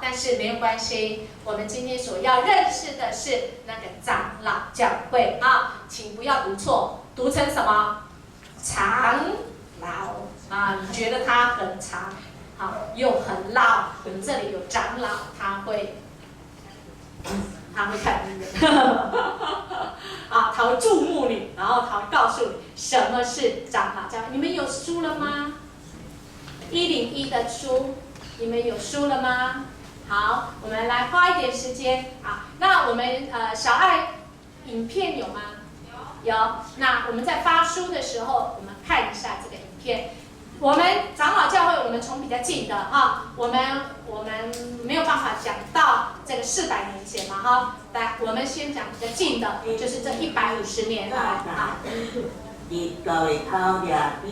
但是没有关系，我们今天所要认识的是那个长老教会啊，请不要读错，读成什么？长老啊，你觉得它很长，好又很老，我们这里有长老，他会看你啊，他会注目你，然后他会告诉你什么是长老教会。你们有书了吗？101的书，你们有书了吗？好，我们来花一点时间啊。那我们小爱影片有吗？有。那我们在发书的时候，我们看一下这个影片。我们长老教会，我们从比较近的哈，我们没有办法讲到这个400年前嘛哈，来，我们先讲比较近的，就是这150年来啊。伫教会头掠猪、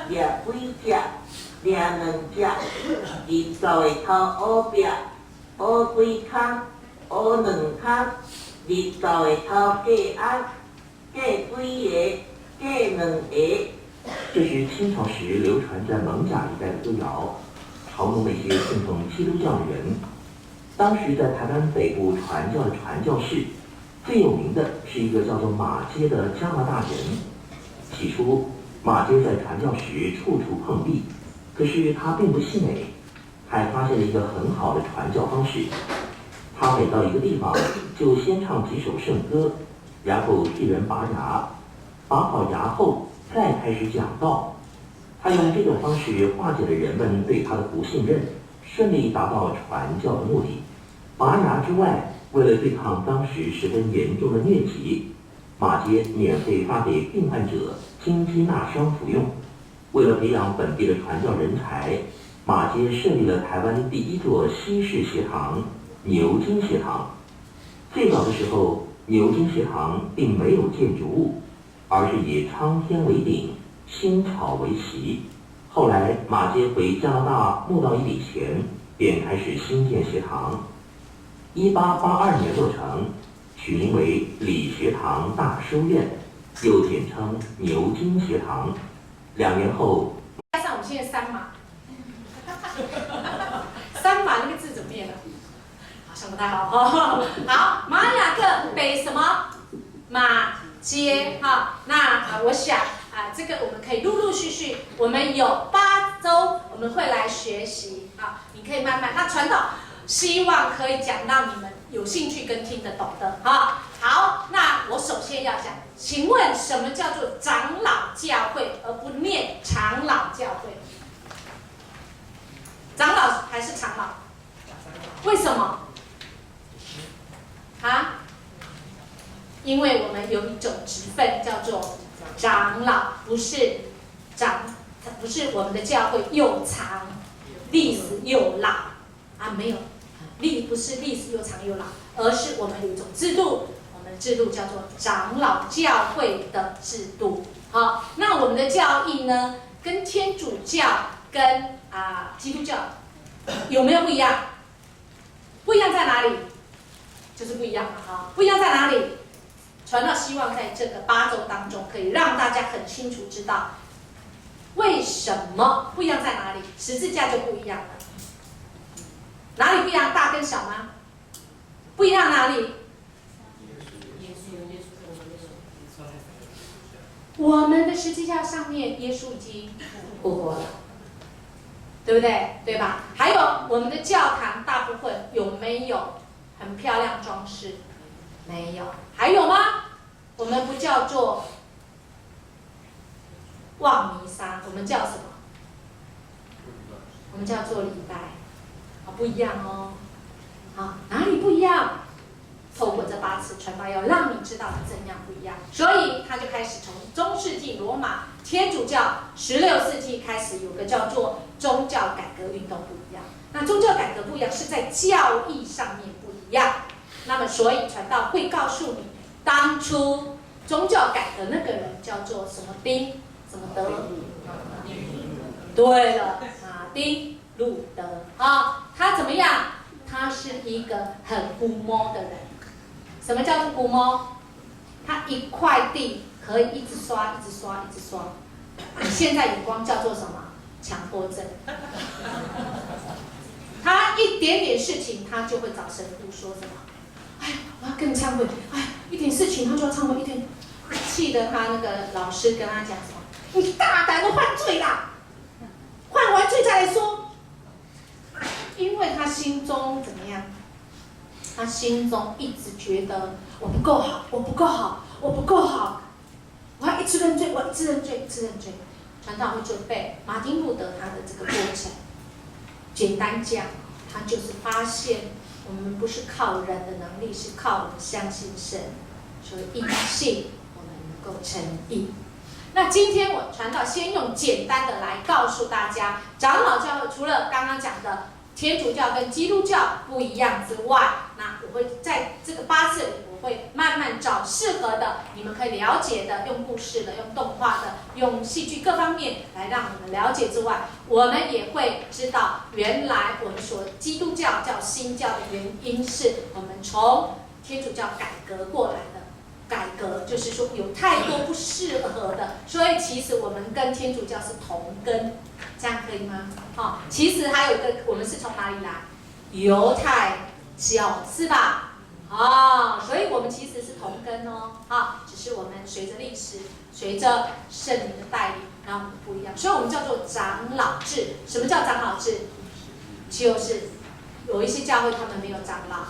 掠几只、掠2只，伫教会头乌壁、乌几空、乌2空，伫教会头架鸭、架几个、架2个。这是清朝时流传在蒙甲一带的歌谣，嘲弄那些信奉基督教的人。当时在台湾北部传教的传教士，最有名的是一个叫做马偕的加拿大人。起初，马偕在传教时处处碰壁，可是他并不气馁，还发现了一个很好的传教方式。他每到一个地方，就先唱几首圣歌，然后替人拔牙，拔好牙后再开始讲道。他用这种方式化解了人们对他的不信任，顺利达到传教的目的。拔牙之外，为了对抗当时十分严重的疟疾，马偕免费发给病患者金鸡纳霜服用。为了培养本地的传教人才，马偕设立了台湾第一座西式学堂——牛津学堂。最早的时候，牛津学堂并没有建筑物，而是以苍天为顶，青草为席。后来马偕回加拿大募到一笔钱，便开始兴建学堂。1882年落成，取名为理学堂大书院，又简称牛津学堂。2年后，加上我们现在3码，3码那个字怎么念呢？好像不太好哈。好，马雅各北什么？马偕哈。那我想这个我们可以陆陆续续，我们有8周我们会来学习啊，你可以慢慢。那传导希望可以讲到你们有兴趣跟听得懂的哈。好，那我首先要讲，请问什么叫做长老教会，而不念长老教会？长老还是长老？为什么？啊？因为我们有一种职分叫做长老，不是我们的教会又长，历史又老啊，没有，不是历史又长又老，而是我们有一种制度，我们的制度叫做长老教会的制度。好，那我们的教义呢，跟天主教跟基督教有没有不一样？不一样在哪里？就是不一样嘛，哈，不一样在哪里？传道希望在这个8周当中，可以让大家很清楚知道为什么不一样在哪里。十字架就不一样了，哪里不一样？大跟小吗？不一样哪里？我们的十字架上面，耶稣已经复活了，对不对？对吧？还有我们的教堂大部分有没有很漂亮装饰？没有。还有吗？我们不叫做望弥撒，我们叫什么？我们叫做礼拜。不一样哦。哪里不一样？透过这8次传道，要让你知道怎样不一样。所以他就开始从中世纪罗马天主教16世纪开始有个叫做宗教改革运动不一样。那宗教改革不一样是在教义上面不一样。那么所以传道会告诉你，当初宗教改革那个人叫做什么丁什么德？对了，马丁路德他怎么样？他是一个很古摸的人。什么叫做古摸？他一块地可以一直刷，一直刷，一直刷。现在眼光叫做什么？强迫症。他一点点事情，他就会找神父说什么？哎，我要跟你忏悔。哎，一点事情他就要忏悔，一点气得他那个老师跟他讲什么？你大胆的犯罪啦！犯完罪再来说。因为他心中怎么样？他心中一直觉得我不够好，我不够好，我不够好，我要一直认罪，我一直认罪，一直认罪。传道会准备马丁路德他的这个过程，简单讲，他就是发现我们不是靠人的能力，是靠我们相信神，所以因信我们能够称义。那今天我传道先用简单的来告诉大家，长老教会除了刚刚讲的天主教跟基督教不一样之外，那我会在这个8次里，我会慢慢找适合的，你们可以了解的，用故事的，用动画的，用戏剧各方面来让你们了解之外，我们也会知道原来我们说基督教叫新教的原因是我们从天主教改革过来的。改革就是说有太多不适合的，所以其实我们跟天主教是同根，这样可以吗？其实还有一个，我们是从哪里来？犹太教是吧？所以我们其实是同根哦，只是我们随着历史、随着圣灵的带领，然后我们不一样，所以我们叫做长老制。什么叫长老制？就是有一些教会他们没有长老，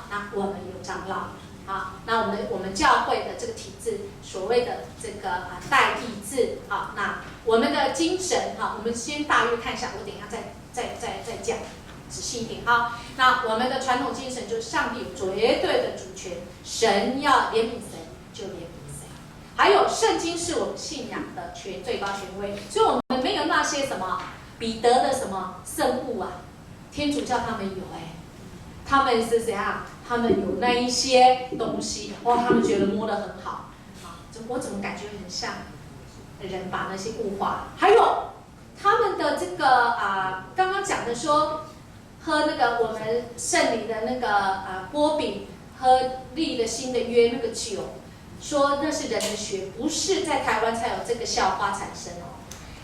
那我们有长老。好，那我们教会的这个体制，所谓的这个代议制，那我们的精神，我们先大约看一下，我等一下再讲仔细一点。那我们的传统精神就是上帝有绝对的主权，神要怜悯谁就怜悯谁，还有圣经是我们信仰的最高权威，所以我们没有那些什么彼得的什么圣物啊，天主教他们有他们是怎样？他们有那一些东西，他们觉得摸得很好，我怎么感觉很像人把那些物化？还有他们的这个刚刚讲的说，喝那个我们圣灵的那个波比，喝立了新的约那个酒，说那是人的血，不是在台湾才有这个笑话产生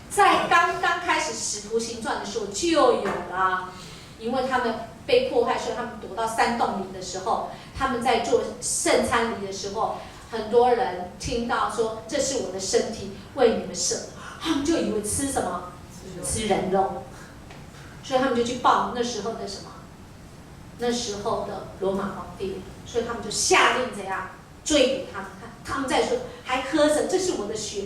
在刚刚开始使徒行传的时候就有了，因为他们被迫害，所以他们躲到山洞里的时候，他们在做圣餐礼的时候，很多人听到说这是我的身体为你们舍，他们就以为吃什么？吃人肉，所以他们就去报那时候的什么？那时候的罗马皇帝，所以他们就下令怎样追捕他们？他们在说还喝什么？这是我的血，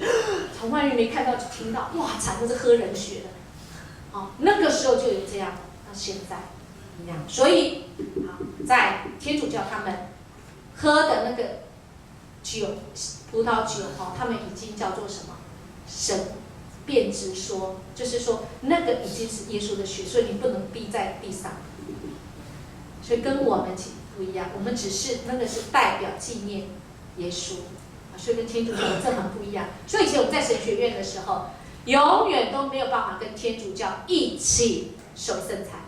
从外面没看到就听到，哇，惨，这是喝人血的。那个时候就有这样，那现在。一样，所以在天主教他们喝的那个酒，葡萄酒他们已经叫做什么？神变质说，就是说那个已经是耶稣的血，所以你不能滴在地上。所以跟我们不一样，我们只是那个是代表纪念耶稣，所以跟天主教这很不一样。所以以前我们在神学院的时候，永远都没有办法跟天主教一起守圣餐。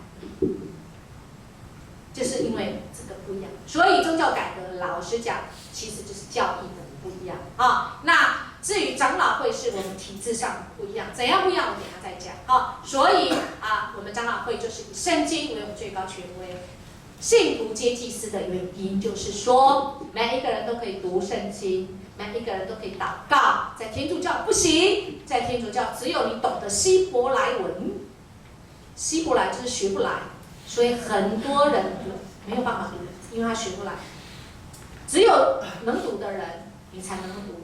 就是因为这个不一样，所以宗教改革，老实讲，其实就是教义的不一样那至于长老会是我们体制上不一样，怎样不一样，我等一下再讲所以我们长老会就是以圣经为我们最高权威，信徒皆祭司的原因就是说，每一个人都可以读圣经，每一个人都可以祷告。在天主教不行，在天主教只有你懂得希伯来文，希伯来就是学不来。所以很多人没有办法读，因为他学不来。只有能读的人，你才能读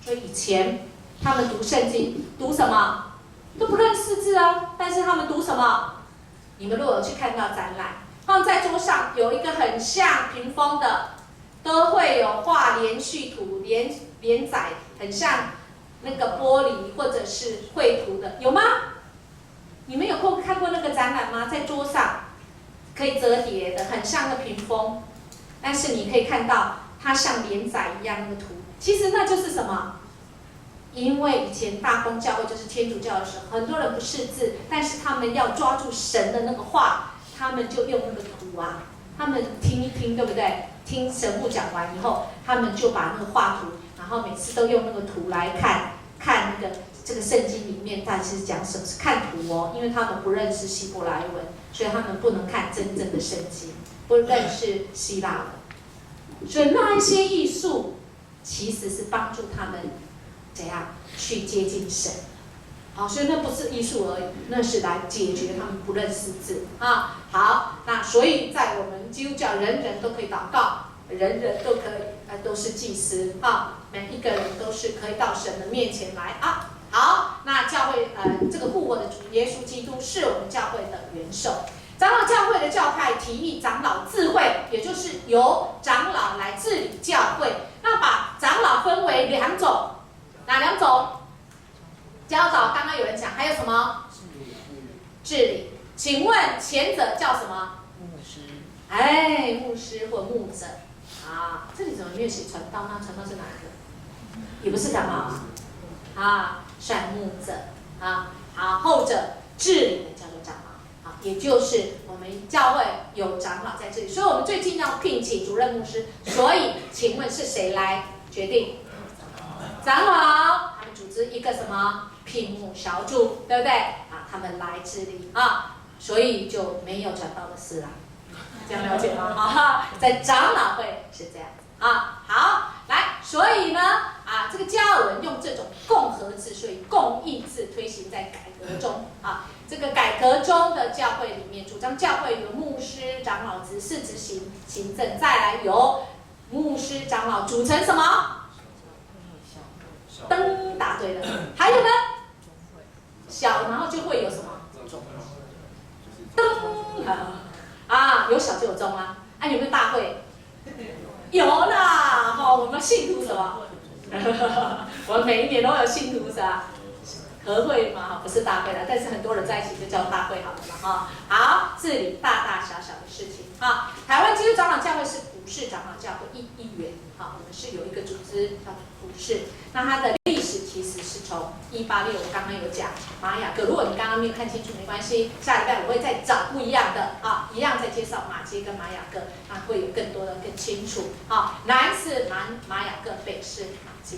所以以前他们读圣经，读什么都不认识字但是他们读什么？你们如果有去看到展览，放在桌上有一个很像屏风的，都会有画连续图、连载，很像那个玻璃或者是绘图的，有吗？你们有看过那个展览吗？在桌上。可以折叠的，很像个屏风，但是你可以看到它像连载一样那个图。其实那就是什么？因为以前大公教会就是天主教的时候，很多人不识字，但是他们要抓住神的那个话，他们就用那个图他们听一听，对不对？听神父讲完以后，他们就把那个画图，然后每次都用那个图来看那个这个圣经里面到底是讲什么，是看图因为他们不认识希伯来文。所以他们不能看真正的圣经，不认识希腊文，所以那一些艺术其实是帮助他们怎样去接近神。好，所以那不是艺术而已，那是来解决他们不认识字啊。好，那所以在我们基督教，人人都可以祷告，人人都可以，都是祭司啊，每一个人都是可以到神的面前来啊。好，那教会这个复活的主耶稣基督是我们教会的元首。长老教会的教派提议长老自会，也就是由长老来治理教会。那把长老分为两种，哪两种？教导，刚刚有人讲，还有什么？治理。请问前者叫什么？牧师。哎，牧师或牧者啊，这里怎么没有写传道呢？传道是哪一个？也不是长老啊，算牧者啊。好，后者治理的叫做长老啊，也就是我们教会有长老在这里，所以我们最近要聘请主任牧师。所以，请问是谁来决定？长老，他们组织一个什么聘牧小组，对不对？啊，他们来治理啊，所以就没有传道的事了。这样了解吗？哈，在长老会是这样子啊。好，来，所以呢，这个加尔文用这种共和制，所以共议制推行在改革中啊。这个改革中的教会里面，主张教会由牧师、长老执事执行行政，再来由牧师、长老组成什么？灯，答对了。还有呢？小，然后就会有什么？灯啊，有小就有中啊。有没有大会？有啦。我们信徒什么？我们每一年都有信徒啥？合会嘛，不是大会啦，但是很多人在一起就叫大会好了嘛。好，治理大大小小的事情啊。台湾基督长老教会是普世长老教会一员，我们是有一个组织叫普世。那它的历史其实是从186，我刚刚有讲玛雅各。如果你刚刚没有看清楚，没关系，下礼拜我会再找不一样的一样再介绍马街跟玛雅各，那会有更多的更清楚南是玛雅各，北是马街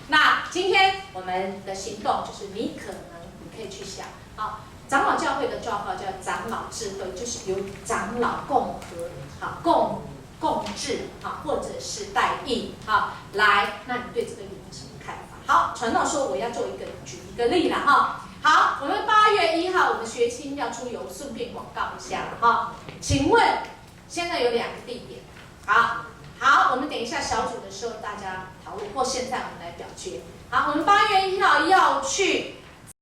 那今天我们的行动就是你可以去想长老教会的叫法叫长老智慧，就是由长老共和共治或者是代议来，那你对这个有什么看法？好，传道说我要举一个例了好，我们8月1号我们学青要出游，顺便广告一下请问现在有2个地点，好，我们等一下小组的时候大家讨论，或现在我们来表决。好，我们8月1号要去